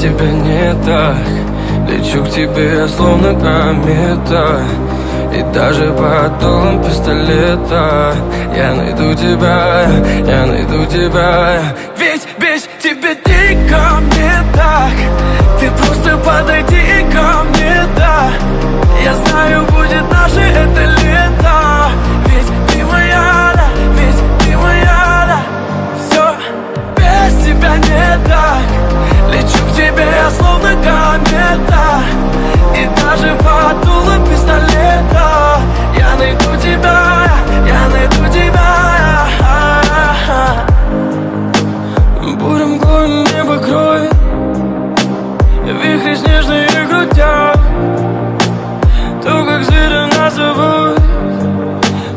тебя не так. Лечу к тебе, словно комета, и даже под дулом пистолета я найду тебя, я найду тебя. Ведь без тебя дико мне так. Ты просто подойди ко мне, да. Я знаю, будет наше это лето. Ведь ты моя, да, ведь ты моя, да. Все без тебя не так. Лечу к тебе, словно комета, и даже под дулом пистолета я найду тебя, я найду тебя. Бурым мглой небо кроет, вихри снежные крутят. То, как зверя нас зовут,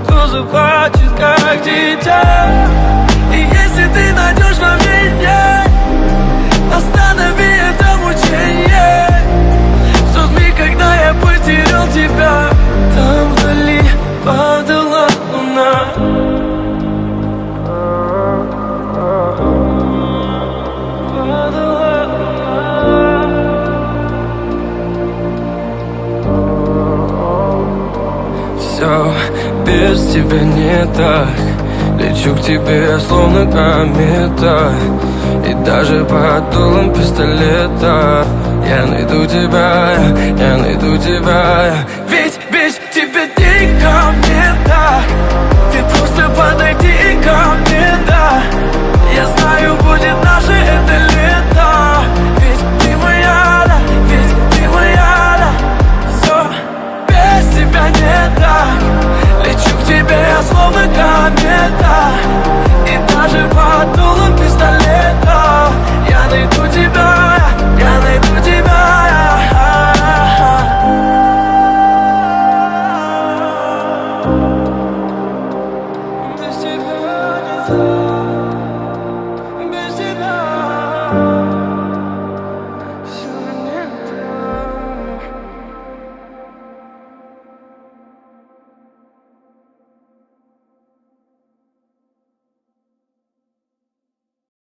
то заплачет, как дитя. И если ты найдешь во мне нет, останови это мучение. В тот миг, когда я потерял тебя, там вдали падала луна. Падала луна. Все без тебя не так. Лечу к тебе, словно комета, и даже под дулом пистолета я найду тебя, я найду тебя. Ведь без тебя дико мне так. Ты просто подойди ко мне, да. Я знаю, будет наше это лето.